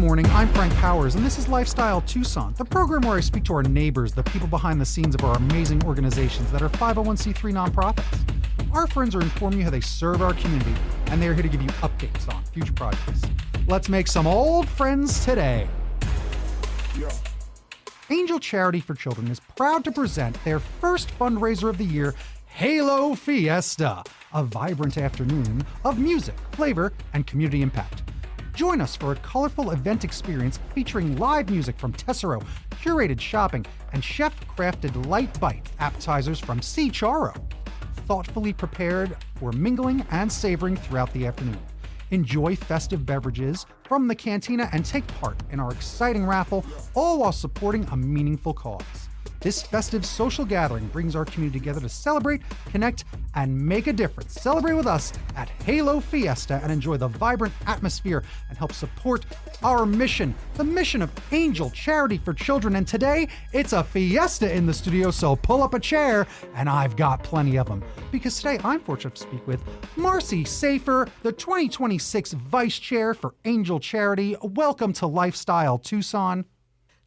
morning, I'm Frank Powers, and this is Lifestyle Tucson, the program where I speak to our neighbors, the people behind the scenes of our amazing organizations that are 501c3 nonprofits. Our friends are informing you how they serve our community, and they are here to give you updates on future projects. Let's make some old friends today. Yeah. Angel Charity for Children is proud to present their first fundraiser of the year, Halo Fiesta, a vibrant afternoon of music, flavor, and community impact. Join us for a colorful event experience featuring live music from Tessero, curated shopping, and chef-crafted light bite appetizers from C. Charo, thoughtfully prepared for mingling and savoring throughout the afternoon. Enjoy festive beverages from the cantina and take part in our exciting raffle, all while supporting a meaningful cause. This festive social gathering brings our community together to celebrate, connect, and make a difference. Celebrate with us at Halo Fiesta and enjoy the vibrant atmosphere and help support our mission, the mission of Angel Charity for Children. And today, it's a fiesta in the studio, so pull up a chair, and I've got plenty of them. Because today, I'm fortunate to speak with Marcy Safer, the 2026 Vice Chair for Angel Charity. Welcome to Lifestyle Tucson.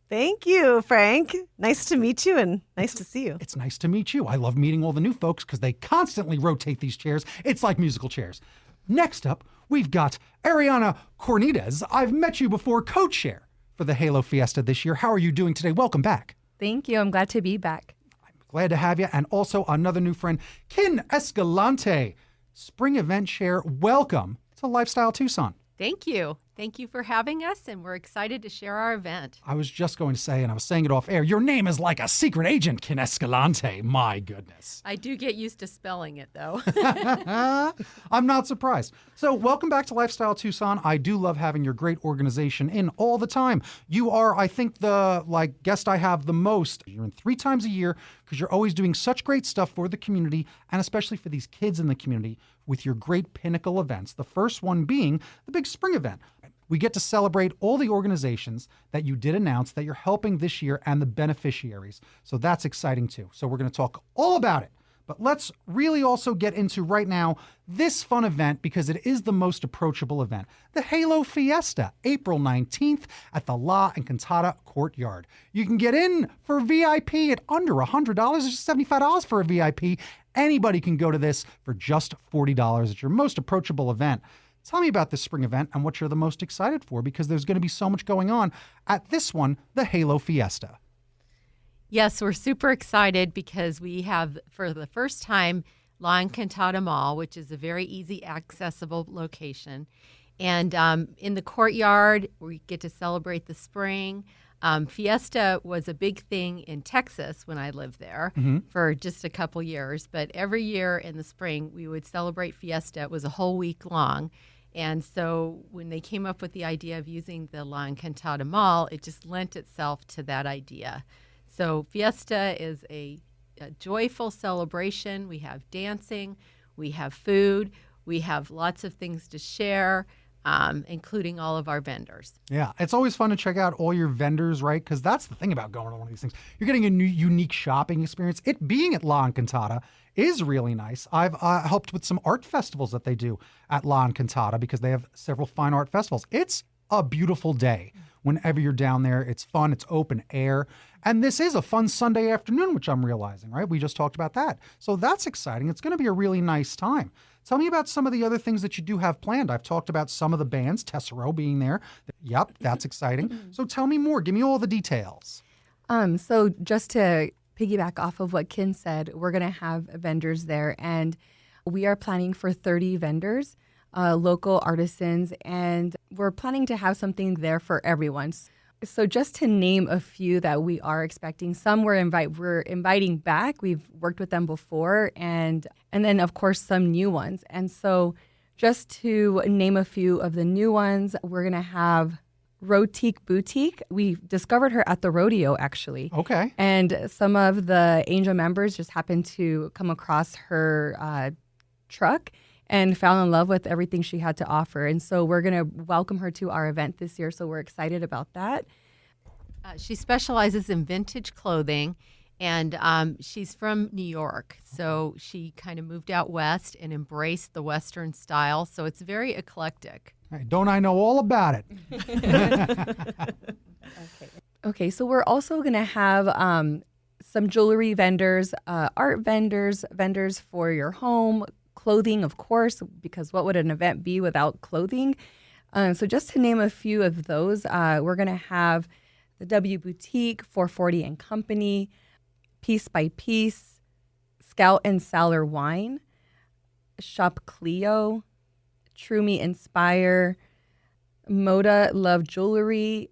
Thank you, Frank. Nice to meet you and nice to see you. It's nice to meet you. I love meeting all the new folks because they constantly rotate these chairs. It's like musical chairs. Next up, we've got Ariana Cornidez. I've met you before, co-chair for the Halo Fiesta this year. How are you doing today? Welcome back. Thank you. I'm glad to be back. I'm glad to have you. And also another new friend, Kin Escalante, spring event chair. Welcome to Lifestyle Tucson. Thank you. Thank you for having us, and we're excited to share our event. I was just going to say, and I was saying it off air, your name is like a secret agent, Kin Escalante. My goodness. I do get used to spelling it, though. I'm not surprised. So welcome back to Lifestyle Tucson. I do love having your great organization in all the time. You are, I think, the guest I have the most. You're in 3 times a year because you're always doing such great stuff for the community and especially for these kids in the community with your great pinnacle events. The first one being the big spring event. We get to celebrate all the organizations that you did announce that you're helping this year and the beneficiaries. So that's exciting too. So we're going to talk all about it. But let's really also get into right now this fun event because it is the most approachable event. The Halo Fiesta, April 19th at the La Encantada Courtyard. You can get in for VIP at under $100. It's just $75 for a VIP. Anybody can go to this for just $40. It's your most approachable event. Tell me about this spring event and what you're the most excited for because there's going to be so much going on at this one, the Halo Fiesta. Yes, we're super excited because we have, for the first time, La Encantada Mall, which is a very easy, accessible location. And in the courtyard, we get to celebrate the spring. Fiesta was a big thing in Texas when I lived there for just a couple years. But every year in the spring, we would celebrate Fiesta. It was a whole week long. And so when they came up with the idea of using the La Encantada Mall, it just lent itself to that idea. So Fiesta is a joyful celebration. We have dancing, we have food, we have lots of things to share, including all of our vendors. Yeah, it's always fun to check out all your vendors, right? Because that's the thing about going to one of these things. You're getting a new, unique shopping experience. It being at La Encantada is really nice. I've helped with some art festivals that they do at La Encantada because they have several fine art festivals. It's a beautiful day. Whenever you're down there, it's fun, it's open air. And this is a fun Sunday afternoon, which I'm realizing, right? We just talked about that. So that's exciting. It's going to be a really nice time. Tell me about some of the other things that you do have planned. I've talked about some of the bands, Tessero being there. Yep, that's exciting. So tell me more. Give me all the details. So just to piggyback off of what Kin said, we're going to have vendors there, and we are planning for 30 vendors, local artisans, and we're planning to have something there for everyone. So just to name a few that we are expecting, some we're inviting back. We've worked with them before, and then of course some new ones. And so just to name a few of the new ones, we're gonna have Rotique Boutique. We discovered her at the rodeo, actually. Okay. And some of the Angel members just happened to come across her truck and fell in love with everything she had to offer. And so we're going to welcome her to our event this year, so we're excited about that. She specializes in vintage clothing, And she's from New York, so she kind of moved out west and embraced the Western style. So it's very eclectic. Hey, don't I know all about it? Okay, so we're also going to have some jewelry vendors, art vendors, vendors for your home, clothing, of course, because what would an event be without clothing? So just to name a few of those, we're going to have the W Boutique, 440 and Company, Piece by Piece, Scout and Saller Wine, Shop Clio, True Me Inspire, Moda Love Jewelry,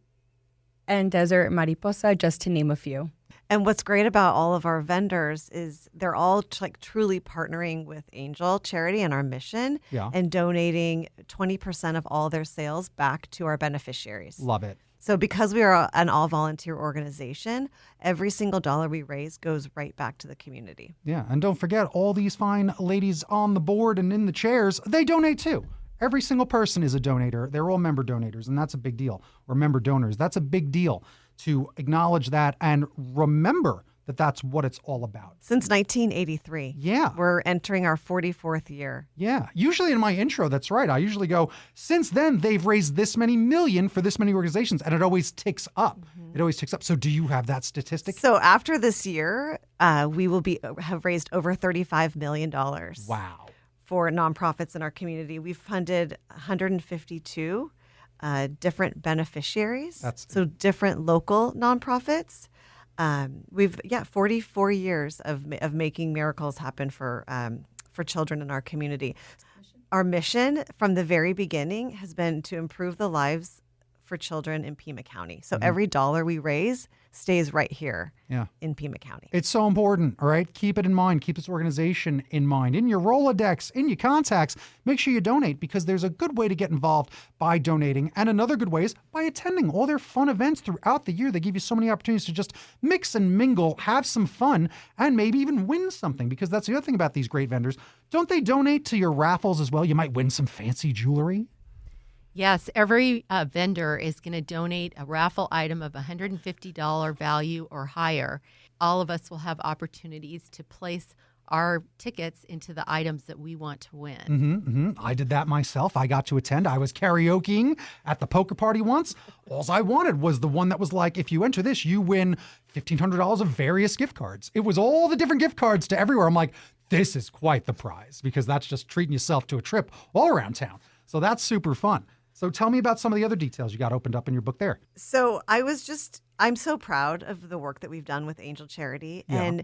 and Desert Mariposa, just to name a few. And what's great about all of our vendors is they're all like truly partnering with Angel Charity and our mission and donating 20% of all their sales back to our beneficiaries. Love it. So because we are an all-volunteer organization, every single dollar we raise goes right back to the community. Yeah, and don't forget, all these fine ladies on the board and in the chairs, they donate too. Every single person is a donator. They're all member donators, and that's a big deal. Or member donors. That's a big deal to acknowledge that and remember that that's what it's all about. Since 1983. Yeah. We're entering our 44th year. Yeah. Usually in my intro, that's right. I usually go, since then, they've raised this many million for this many organizations, and it always ticks up. It always ticks up. So do you have that statistic? So after this year, we will have raised over $35 million. Wow. For nonprofits in our community. We've funded 152 different beneficiaries. So different local nonprofits. We've 44 years of making miracles happen for children in our community. Our mission from the very beginning has been to improve the lives for children in Pima County. So every dollar we raise stays right here in Pima County. It's so important, all right? Keep it in mind. Keep this organization in mind. In your Rolodex, in your contacts, make sure you donate because there's a good way to get involved by donating. And another good way is by attending all their fun events throughout the year. They give you so many opportunities to just mix and mingle, have some fun, and maybe even win something because that's the other thing about these great vendors. Don't they donate to your raffles as well? You might win some fancy jewelry. Yes, every vendor is going to donate a raffle item of $150 value or higher. All of us will have opportunities to place our tickets into the items that we want to win. I did that myself. I got to attend. I was karaokeing at the poker party once. All I wanted was the one that was like, if you enter this, you win $1,500 of various gift cards. It was all the different gift cards to everywhere. I'm like, this is quite the prize because that's just treating yourself to a trip all around town. So that's super fun. So tell me about some of the other details you got opened up in your book there. So I'm so proud of the work that we've done with Angel Charity. Yeah. And,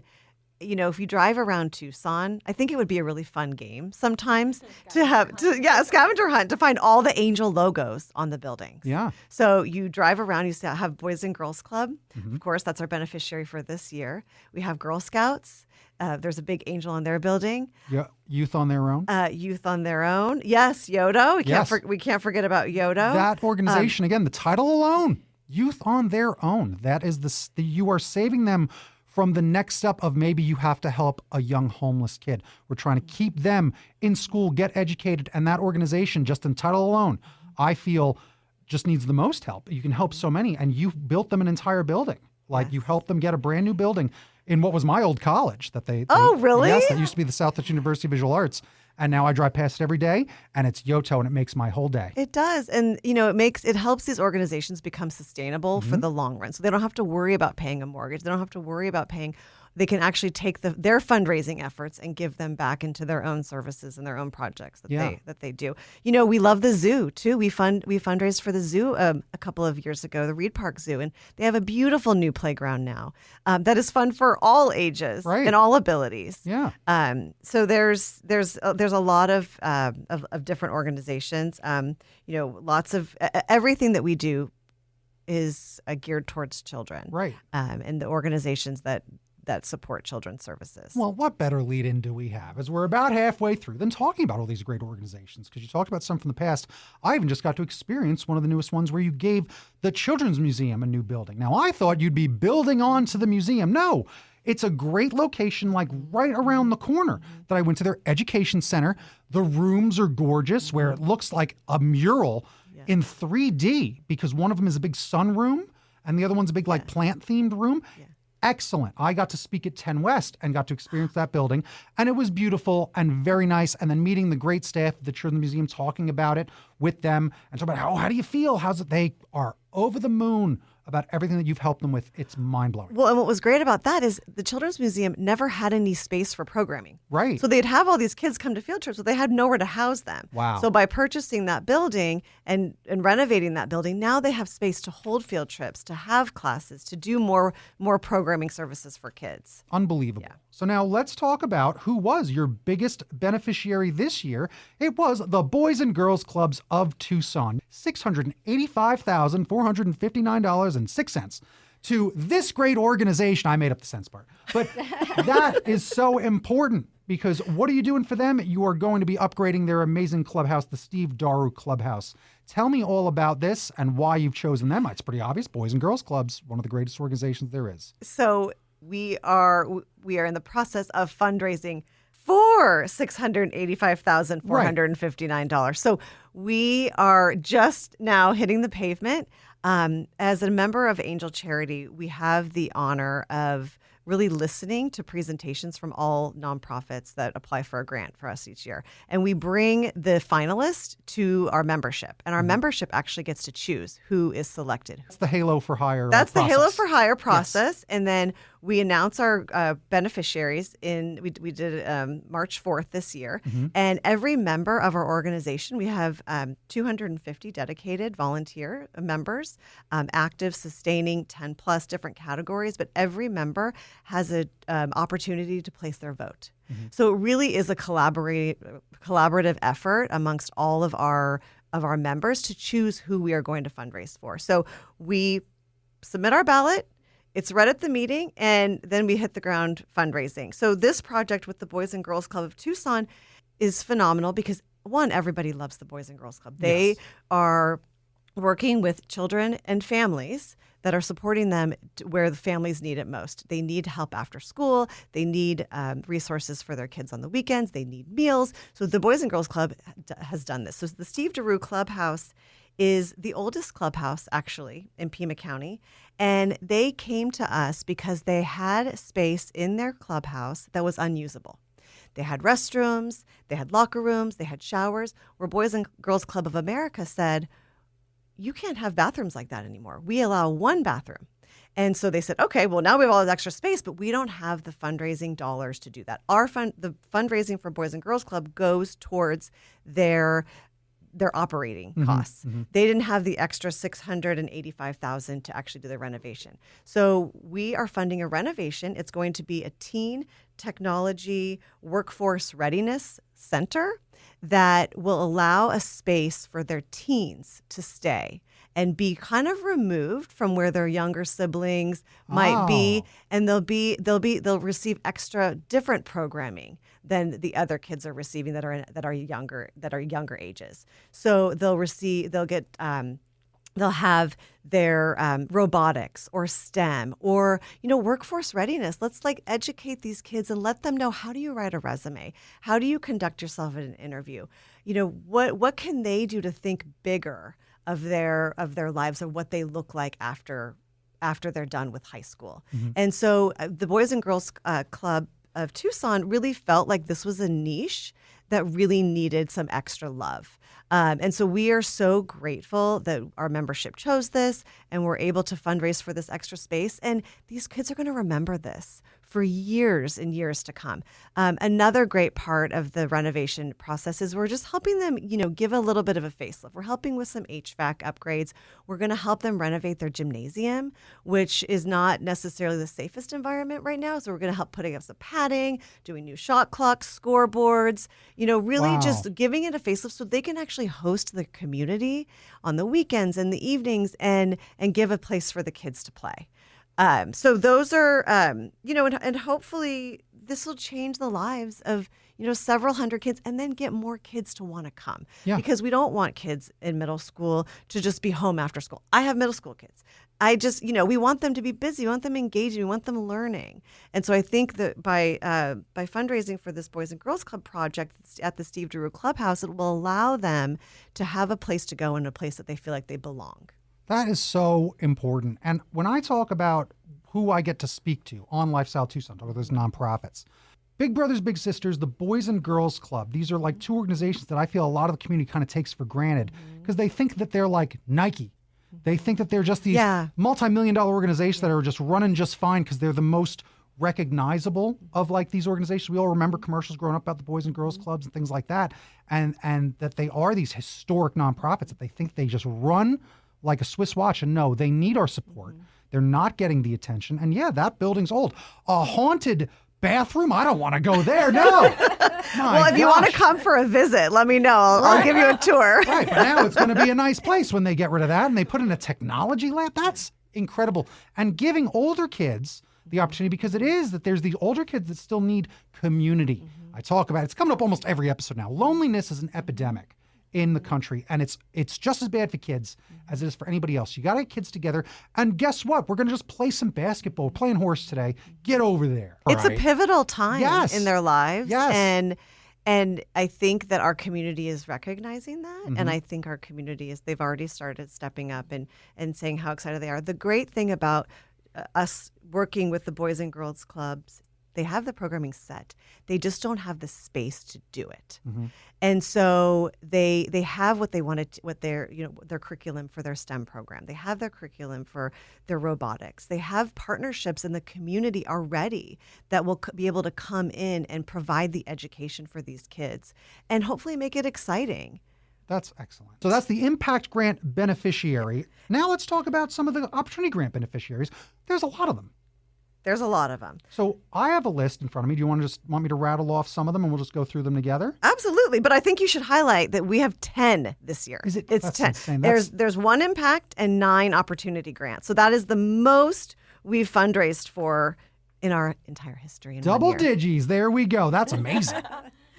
you know, if you drive around Tucson, I think it would be a really fun game sometimes a scavenger hunt to find all the Angel logos on the buildings. Yeah. So you drive around, you have Boys and Girls Club. Of course, that's our beneficiary for this year. We have Girl Scouts. There's a big Angel in their building. Yeah, Youth on Their Own. Youth on Their Own. Yes, Yodo. We can't forget about Yodo. That organization, again, the title alone, Youth on Their Own. That is you are saving them from the next step of maybe you have to help a young homeless kid. We're trying to keep them in school, get educated, and that organization, just in title alone, I feel just needs the most help. You can help so many, and you built them an entire building. You helped them get a brand new building in what was my old college that they Oh, really? Yes, that used to be the Southwest University of Visual Arts. And now I drive past it every day, and it's Yoto, and it makes my whole day. It does. And, you know, it helps these organizations become sustainable for the long run. So they don't have to worry about paying a mortgage. They don't have to worry about paying. They can actually take their fundraising efforts and give them back into their own services and their own projects that they do. You know, we love the zoo too. We fundraised for the zoo a couple of years ago, the Reed Park Zoo, and they have a beautiful new playground now that is fun for all ages and all abilities. Yeah. So there's a lot of different organizations. You know, lots of everything that we do is geared towards children. Right. And the organizations that support children's services. Well, what better lead-in do we have as we're about halfway through than talking about all these great organizations? Because you talked about some from the past. I even just got to experience one of the newest ones where you gave the Children's Museum a new building. Now, I thought you'd be building on to the museum. No, it's a great location, like right around the corner that I went to their education center. The rooms are gorgeous, where it looks like a mural in 3D because one of them is a big sunroom and the other one's a big plant-themed room. Yeah. excellent. I got to speak at 10 West and got to experience that building, and it was beautiful and very nice. And then meeting the great staff of the Children's Museum, talking about it with them and talking about how do you feel? How's it? They are over the moon about everything that you've helped them with. It's mind-blowing. Well, and what was great about that is the Children's Museum never had any space for programming. Right. So they'd have all these kids come to field trips, but they had nowhere to house them. Wow. So by purchasing that building and renovating that building, now they have space to hold field trips, to have classes, to do more programming services for kids. Unbelievable. Yeah. So now let's talk about who was your biggest beneficiary this year. It was the Boys and Girls Clubs of Tucson, $685,459.06 to this great organization. I made up the cents part, but that is so important because what are you doing for them? You are going to be upgrading their amazing clubhouse, the Steve Daru Clubhouse. Tell me all about this and why you've chosen them. It's pretty obvious. Boys and Girls Clubs, one of the greatest organizations there is. So we are in the process of fundraising for $685,459. So we are just now hitting the pavement. As a member of Angel Charity, we have the honor of really listening to presentations from all nonprofits that apply for a grant for us each year. And we bring the finalists to our membership. And our membership actually gets to choose who is selected. That's the Halo for Hire That's process. the Halo for Hire process. Yes. And then we announce our beneficiaries we did March 4th this year. Mm-hmm. And every member of our organization, we have 250 dedicated volunteer members, active, sustaining, 10 plus different categories. But every member has an opportunity to place their vote. Mm-hmm. So it really is a collaborative effort amongst all of our members to choose who we are going to fundraise for. So we submit our ballot. It's read at the meeting, and then we hit the ground fundraising. So this project with the Boys and Girls Club of Tucson is phenomenal because, one, everybody loves the Boys and Girls Club. They are working with children and families that are supporting them where the families need it most. They need help after school. They need resources for their kids on the weekends. They need meals. So the Boys and Girls Club has done this. So the Steve Daru Clubhouse is the oldest clubhouse, actually, in Pima County. And they came to us because they had space in their clubhouse that was unusable. They had restrooms, they had locker rooms, they had showers, where Boys and Girls Club of America said, you can't have bathrooms like that anymore. We allow one bathroom. And so they said, okay, well, now we have all this extra space, but we don't have the fundraising dollars to do that. The fundraising for Boys and Girls Club goes towards their operating costs. Mm-hmm. They didn't have the extra $685,000 to actually do the renovation. So we are funding a renovation. It's going to be a teen technology workforce readiness center that will allow a space for their teens to stay and be kind of removed from where their younger siblings might be, and they'll receive extra different programming than the other kids are receiving that are younger ages. So they'll have their robotics or STEM or, workforce readiness. Let's educate these kids and let them know, how do you write a resume? How do you conduct yourself in an interview? What can they do to think bigger of their lives or what they look like after they're done with high school? Mm-hmm. And so the Boys and Girls Club of Tucson really felt like this was a niche that really needed some extra love. And so we are so grateful that our membership chose this and we're able to fundraise for this extra space. And these kids are going to remember this for years and years to come. Another great part of the renovation process is we're just helping them, give a little bit of a facelift. We're helping with some HVAC upgrades. We're going to help them renovate their gymnasium, which is not necessarily the safest environment right now. So we're going to help putting up some padding, doing new shot clocks, scoreboards, really just giving it a facelift so they can actually host the community on the weekends and the evenings and give a place for the kids to play. So those are, and hopefully this will change the lives of, several hundred kids and then get more kids to want to come. Yeah. Because we don't want kids in middle school to just be home after school. I have middle school kids. We want them to be busy. We want them engaged. We want them learning. And so I think that by fundraising for this Boys and Girls Club project at the Steve Daru Clubhouse, it will allow them to have a place to go and a place that they feel like they belong. That is so important. And when I talk about who I get to speak to on Lifestyle Tucson, talk about those nonprofits. Big Brothers Big Sisters, the Boys and Girls Club. These are like two organizations that I feel a lot of the community kind of takes for granted because they think that they're like Nike. They think that they're just these multi-million-dollar organizations that are just running just fine because they're the most recognizable of like these organizations. We all remember commercials growing up about the Boys and Girls Clubs and things like that, and that they are these historic nonprofits that they think they just run like a Swiss watch. And no, they need our support. They're not getting the attention. And yeah, that building's old. A haunted bathroom? I don't want to go there. No. Well, if you want to come for a visit, let me know. I'll give you a tour. Right. But now it's going to be a nice place when they get rid of that and they put in a technology lab. That's incredible. And giving older kids the opportunity, because it is that there's these older kids that still need community. I talk about it. It's coming up almost every episode now. Loneliness is an epidemic in the country, and it's just as bad for kids as it is for anybody else. You got to get kids together, and guess what? We're going to just play some basketball. We're playing horse today. Get over there. It's a pivotal time in their lives. Yes. And I think that our community is recognizing that. And I think our community they've already started stepping up and saying how excited they are. The great thing about us working with the Boys and Girls Clubs, they have the programming set. They just don't have the space to do it. And so they have what they wanted, what their curriculum for their STEM program. They have their curriculum for their robotics. They have partnerships in the community already that will be able to come in and provide the education for these kids and hopefully make it exciting. That's excellent. So that's the Impact Grant beneficiary. Now let's talk about some of the Opportunity Grant beneficiaries. There's a lot of them. There's a lot of them. So I have a list in front of me. Do you want me to rattle off some of them and we'll just go through them together? Absolutely. But I think you should highlight that we have 10 this year. Is it? It's That's 10. Insane. There's 1 Impact and 9 Opportunity Grants. So that is the most we've fundraised for in our entire history. Double digits. There we go. That's amazing.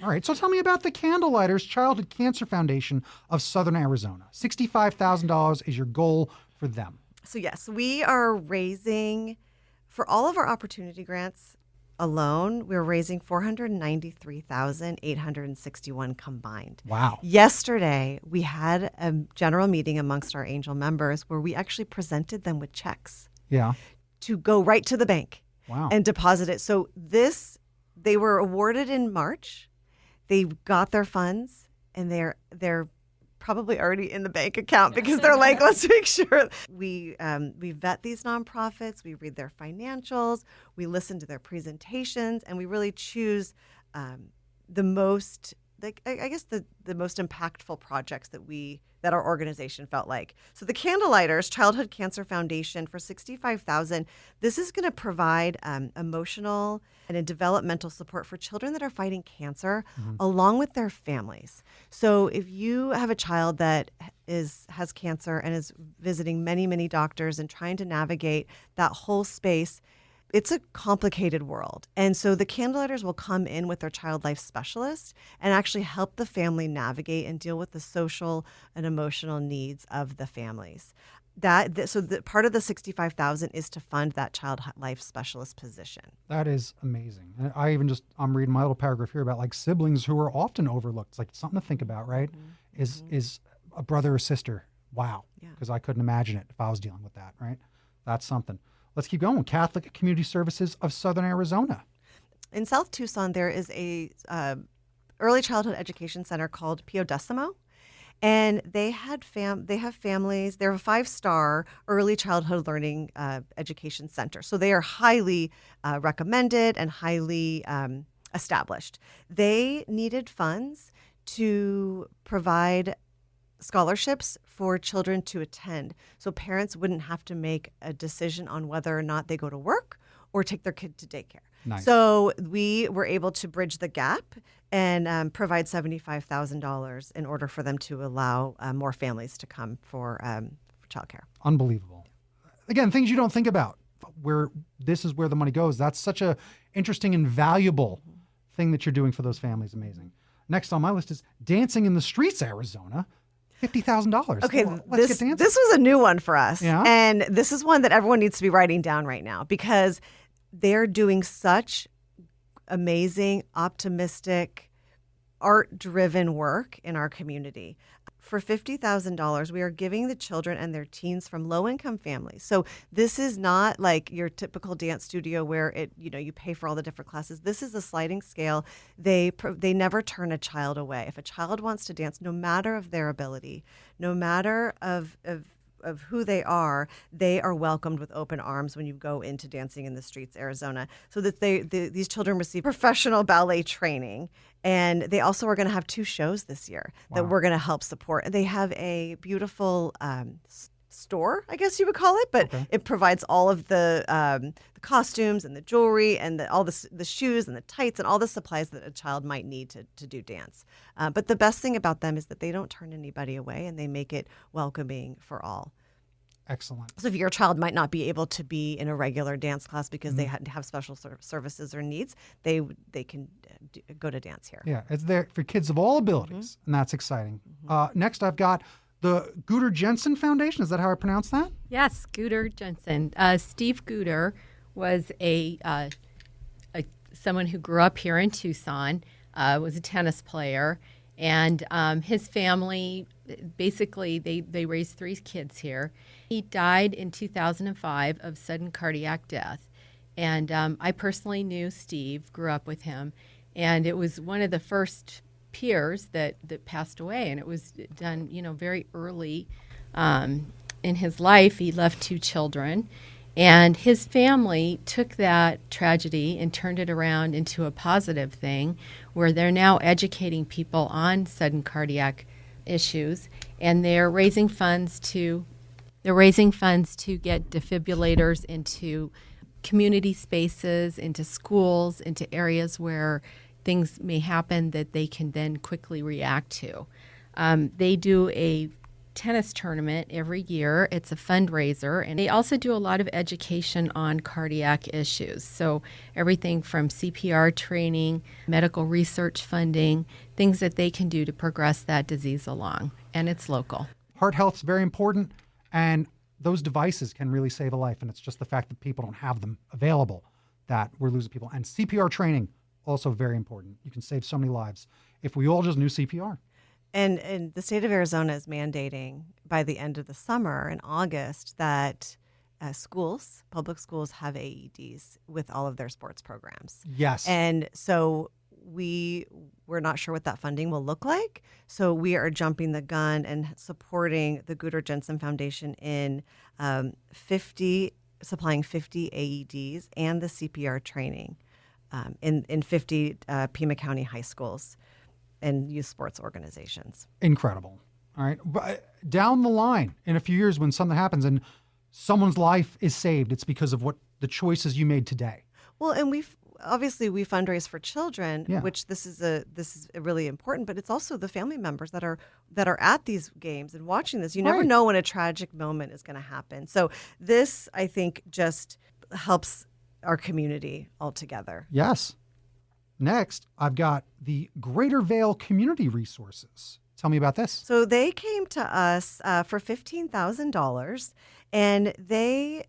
All right. So tell me about the Candlelighters Childhood Cancer Foundation of Southern Arizona. $65,000 is your goal for them. So yes, we are raising... For all of our opportunity grants alone, we're raising $493,861 combined. Wow. Yesterday, we had a general meeting amongst our angel members where we actually presented them with checks. Yeah. To go right to the bank. Wow. And deposit it. So they were awarded in March. They got their funds and they're probably already in the bank account because they're like, let's make sure. We vet these nonprofits, we read their financials, we listen to their presentations, and we really choose the most, I guess the most impactful projects that our organization felt like. So the Candlelighters Childhood Cancer Foundation for $65,000. This is going to provide emotional and developmental support for children that are fighting cancer, along with their families. So if you have a child that has cancer and is visiting many, many doctors and trying to navigate that whole space, it's a complicated world. And so the Candlelighters will come in with their child life specialist and actually help the family navigate and deal with the social and emotional needs of the families. So part of the $65,000 is to fund that child life specialist position. That is amazing. And I'm reading my little paragraph here about like siblings who are often overlooked. It's like something to think about, right? Is a brother or sister. Wow. Because I couldn't imagine it if I was dealing with that, right? That's something. Let's keep going. Catholic Community Services of Southern Arizona. In South Tucson, there is a early childhood education center called Pio Decimo. And they have families. They're a 5-star early childhood learning education center. So they are highly recommended and highly established. They needed funds to provide scholarships for children to attend, so parents wouldn't have to make a decision on whether or not they go to work or take their kid to daycare. Nice. So we were able to bridge the gap and provide $75,000 in order for them to allow more families to come for childcare. Unbelievable. Again, things you don't think about. Where this is where the money goes. That's such a interesting and valuable thing that you're doing for those families. Amazing. Next on my list is Dancing in the Streets, Arizona. $50,000. Okay, let's get dancing. This was a new one for us. Yeah? And this is one that everyone needs to be writing down right now because they're doing such amazing, optimistic, art-driven work in our community. For $50,000, we are giving the children and their teens from low-income families. So this is not like your typical dance studio where you pay for all the different classes. This is a sliding scale. They never turn a child away. If a child wants to dance, no matter of their ability, no matter of who they are welcomed with open arms when you go into Dancing in the Streets, Arizona, so that these children receive professional ballet training. And they also are going to have 2 shows this year that we're going to help support. They have a beautiful store, I guess you would call it, but it provides all of the costumes and the jewelry and all the shoes and the tights and all the supplies that a child might need to do dance. But the best thing about them is that they don't turn anybody away and they make it welcoming for all. Excellent. So if your child might not be able to be in a regular dance class because they have special services or needs, they can go to dance here. Yeah, it's there for kids of all abilities, and that's exciting. Next, I've got the Gooter Jensen Foundation. Is that how I pronounce that? Yes, Gooter Jensen. Steve Gooter was someone who grew up here in Tucson, was a tennis player, and his family, basically, they raised 3 kids here. He died in 2005 of sudden cardiac death. And I personally knew Steve, grew up with him, and it was one of the first peers that passed away, and it was done, very early in his life. He left 2 children, and his family took that tragedy and turned it around into a positive thing, where they're now educating people on sudden cardiac issues, and they're raising funds to get defibrillators into community spaces, into schools, into areas where things may happen that they can then quickly react to. They do a tennis tournament every year. It's a fundraiser, and they also do a lot of education on cardiac issues. So everything from CPR training, medical research funding, things that they can do to progress that disease along, and it's local. Heart health is very important, and those devices can really save a life, and it's just the fact that people don't have them available that we're losing people. And CPR training, also very important. You can save so many lives if we all just knew CPR. And the state of Arizona is mandating by the end of the summer in August that public schools have AEDs with all of their sports programs. Yes. And so we're not sure what that funding will look like. So we are jumping the gun and supporting the Gooter Jensen Foundation in supplying 50 AEDs and the CPR training in 50 Pima County high schools and youth sports organizations. Incredible. All right. But down the line, in a few years, when something happens and someone's life is saved, it's because of what the choices you made today. Well, and we fundraise for children, which this is really important, but it's also the family members that are at these games and watching this. You never know when a tragic moment is going to happen. So this, I think, just helps our community altogether. Yes. Next, I've got the Greater Vale Community Resources. Tell me about this. So they came to us for $15,000, and they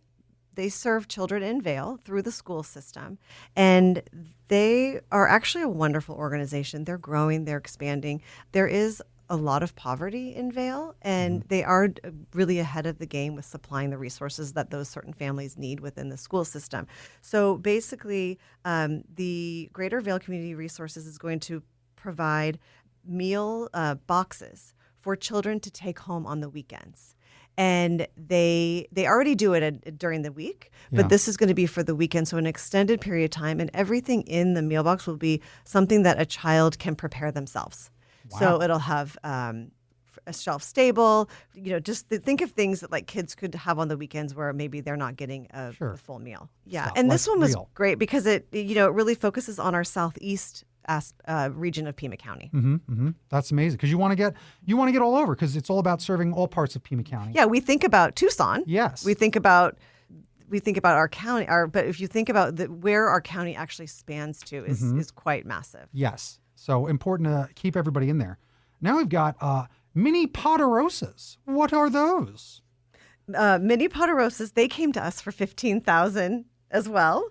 serve children in Vale through the school system. And they are actually a wonderful organization. They're growing, they're expanding. There is a lot of poverty in Vale, and they are really ahead of the game with supplying the resources that those certain families need within the school system. So basically, the Greater Vale Community Resources is going to provide meal boxes for children to take home on the weekends. And they already do it during the week, but this is going to be for the weekend, so an extended period of time, and everything in the meal box will be something that a child can prepare themselves. Wow. So it'll have a shelf stable, just think of things that like kids could have on the weekends where maybe they're not getting a full meal. Yeah, and this one was great because it really focuses on our southeast region of Pima County. That's amazing because you want to get all over because it's all about serving all parts of Pima County. Yeah, we think about Tucson. Yes, we think about our county. But if you think about where our county actually spans to is quite massive. Yes, so important to keep everybody in there. Now we've got mini poderosas. What are those? Mini poderosas. They came to us for $15,000 as well.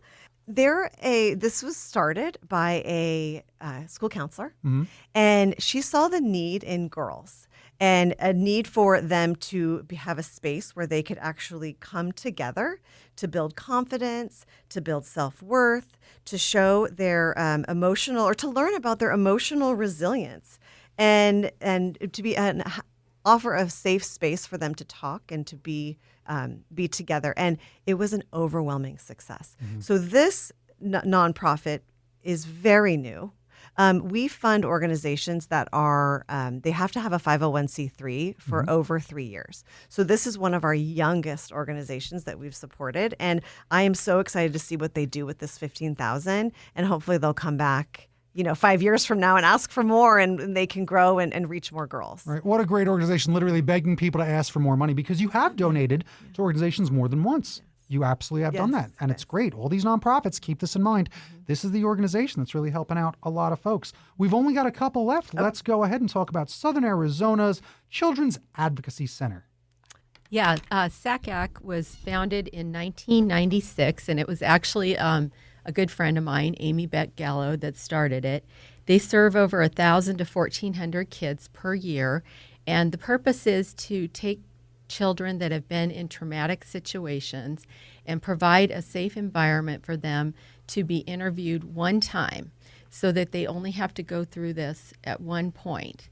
This was started by a school counselor, and she saw the need in girls and a need for them to have a space where they could actually come together to build confidence, to build self-worth, to show their emotional, or to learn about their emotional resilience, and to be offer a safe space for them to talk and to be together. And it was an overwhelming success. So this nonprofit is very new. We fund organizations that are, they have to have a 501c3 for over 3 years. So this is one of our youngest organizations that we've supported. And I am so excited to see what they do with this $15,000. And hopefully they'll come back 5 years from now and ask for more, and they can grow and reach more girls. Right. What a great organization, literally begging people to ask for more money, because you have donated to organizations more than once. You absolutely have done that. And it's great. All these nonprofits, keep this in mind. This is the organization that's really helping out a lot of folks. We've only got a couple left. Let's go ahead and talk about Southern Arizona's Children's Advocacy Center. Yeah, SACAC was founded in 1996, and it was actually a good friend of mine, Amy Beck Gallo, that started it. They serve over 1,000 to 1,400 kids per year, and the purpose is to take children that have been in traumatic situations and provide a safe environment for them to be interviewed one time, so that they only have to go through this at one point.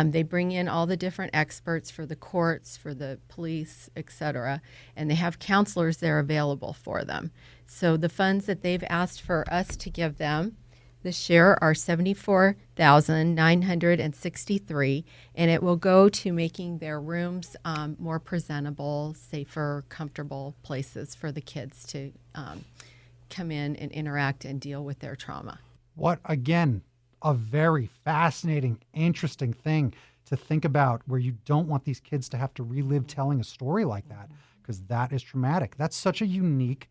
They bring in all the different experts for the courts, for the police, etc., and they have counselors there available for them. So the funds that they've asked for us to give them this year are $74,963, and it will go to making their rooms more presentable, safer, comfortable places for the kids to come in and interact and deal with their trauma. What, again, a very fascinating, interesting thing to think about, where you don't want these kids to have to relive telling a story like that, because that is traumatic. That's such a unique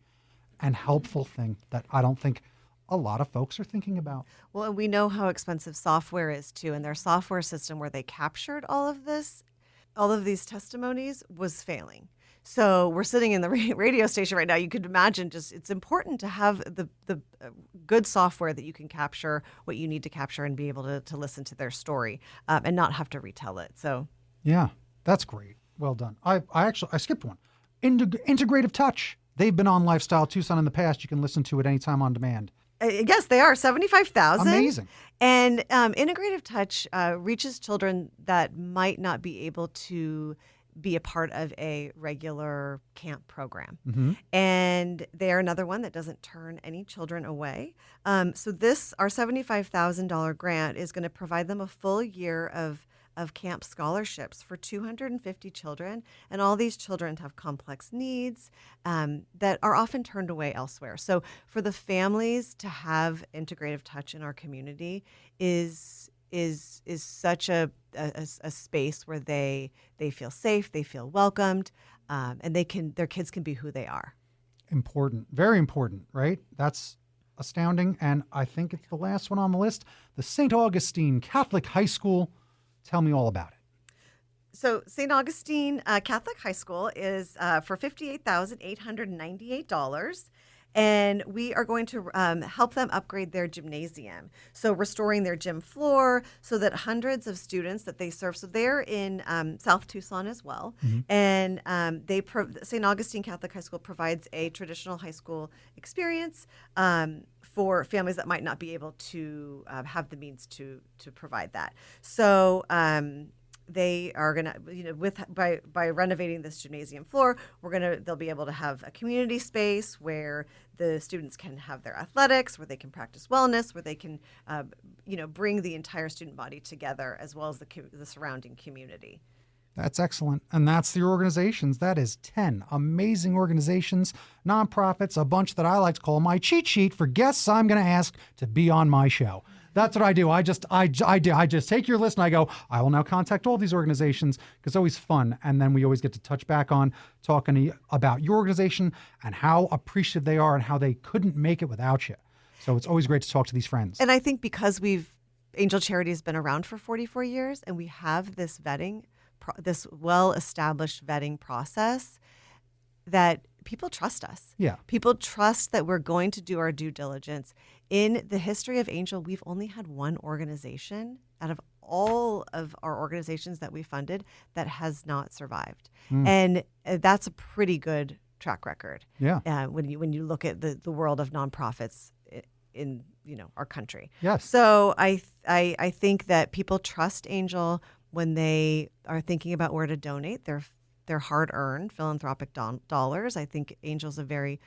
and helpful thing that I don't think a lot of folks are thinking about. Well, and we know how expensive software is too, and their software system where they captured all of these testimonies was failing. So we're sitting in the radio station right now. You could imagine, it's important to have the good software that you can capture what you need to capture and be able to listen to their story and not have to retell it. So yeah, that's great. Well done. I skipped one. Integrative Touch. They've been on Lifestyle Tucson in the past. You can listen to it anytime on demand. Yes, they are. $75,000. Amazing. And Integrative Touch reaches children that might not be able to be a part of a regular camp program. And they're another one that doesn't turn any children away. So our $75,000 grant is going to provide them a full year of camp scholarships for 250 children. And all these children have complex needs that are often turned away elsewhere. So for the families to have Integrative Touch in our community is such a space where they feel safe, they feel welcomed, and their kids can be who they are. Important, very important, right? That's astounding. And I think it's the last one on the list, the St. Augustine Catholic High School. Tell me all about it. So St. Augustine Catholic High School is for $58,898. And we are going to help them upgrade their gymnasium. So restoring their gym floor so that hundreds of students that they serve, so they're in South Tucson as well. And St. Augustine Catholic High School provides a traditional high school experience for families that might not be able to have the means to provide that. So they are going to, by renovating this gymnasium floor, they'll be able to have a community space where the students can have their athletics, where they can practice wellness, where they can, bring the entire student body together, as well as the surrounding community. That's excellent. And that's the organizations. That is 10 amazing organizations, nonprofits, a bunch that I like to call my cheat sheet for guests I'm going to ask to be on my show. That's what I do. I just take your list and I go, I will now contact all these organizations, because it's always fun. And then we always get to touch back on talking about your organization and how appreciative they are and how they couldn't make it without you. So it's always great to talk to these friends. And I think because Angel Charity has been around for 44 years and we have this well-established vetting process, that people trust us. Yeah. People trust that we're going to do our due diligence. In the history of Angel, we've only had one organization out of all of our organizations that we funded that has not survived. And that's a pretty good track record. Yeah. When you look at the world of nonprofits in our country. Yes. So I think that people trust Angel when they are thinking about where to donate their hard-earned philanthropic dollars. I think Angel's a very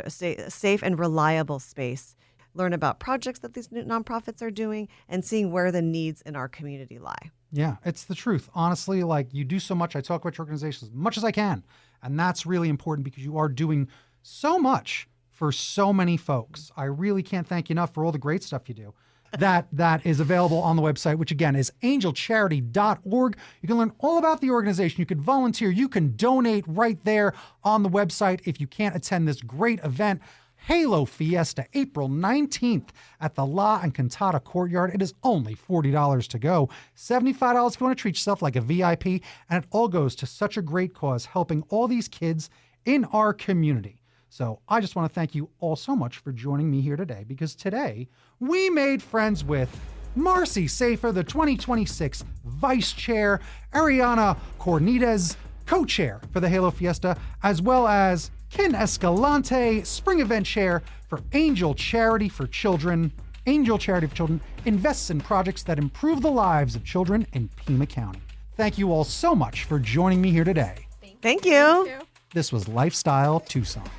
safe and reliable space. Learn about projects that these nonprofits are doing and seeing where the needs in our community lie. Yeah, it's the truth. Honestly, like, you do so much. I talk about your organization as much as I can. And that's really important because you are doing so much for so many folks. I really can't thank you enough for all the great stuff you do. That is available on the website, which again is angelcharity.org. You can learn all about the organization. You can volunteer. You can donate right there on the website if you can't attend this great event. Halo Fiesta, April 19th at the La Encantada Courtyard. It is only $40 to go, $75 if you want to treat yourself like a VIP, and it all goes to such a great cause, helping all these kids in our community. So I just want to thank you all so much for joining me here today, because today we made friends with Marcy Safer, the 2026 Vice Chair, Ariana Cornidez, Co-Chair for the Halo Fiesta, as well as Ken Escalante, Spring Event Chair for Angel Charity for Children. Angel Charity for Children invests in projects that improve the lives of children in Pima County. Thank you all so much for joining me here today. Thank you. This was Lifestyle Tucson.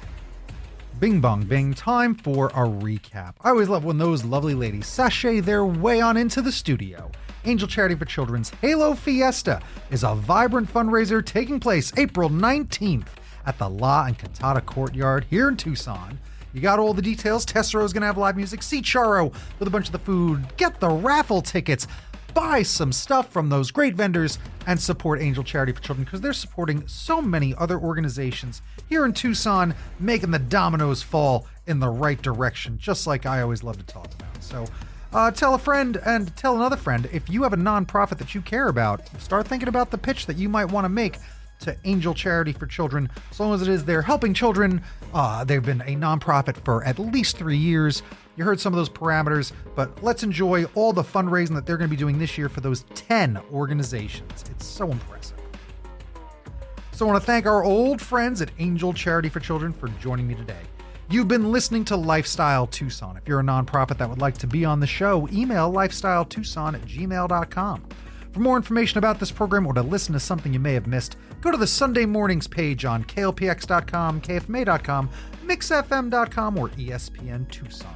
Bing bong bing, time for a recap. I always love when those lovely ladies sashay their way on into the studio. Angel Charity for Children's Halo Fiesta is a vibrant fundraiser taking place April 19th at the La Encantada Courtyard here in Tucson. You got all the details. Tessero's going to have live music. See Charo with a bunch of the food. Get the raffle tickets. Buy some stuff from those great vendors and support Angel Charity for Children, because they're supporting so many other organizations here in Tucson, making the dominoes fall in the right direction, just like I always love to talk about. So tell a friend and tell another friend. If you have a nonprofit that you care about, start thinking about the pitch that you might want to make to Angel Charity for Children. As long as it is they're helping children, they've been a nonprofit for at least 3 years. You heard some of those parameters, but let's enjoy all the fundraising that they're going to be doing this year for those 10 organizations. It's so impressive. So I want to thank our old friends at Angel Charity for Children for joining me today. You've been listening to Lifestyle Tucson. If you're a nonprofit that would like to be on the show, email lifestyletucson@gmail.com. For more information about this program or to listen to something you may have missed, go to the Sunday Mornings page on klpx.com, kfma.com, mixfm.com, or espntucson.com.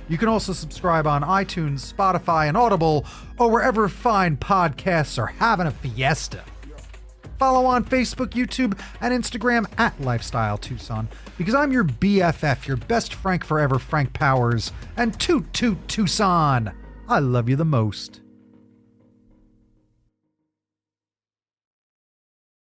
You can also subscribe on iTunes, Spotify, and Audible, or wherever fine podcasts are having a fiesta. Follow on Facebook, YouTube, and Instagram at Lifestyle Tucson, because I'm your BFF, your best Frank forever, Frank Powers, and Toot Toot Tucson. I love you the most.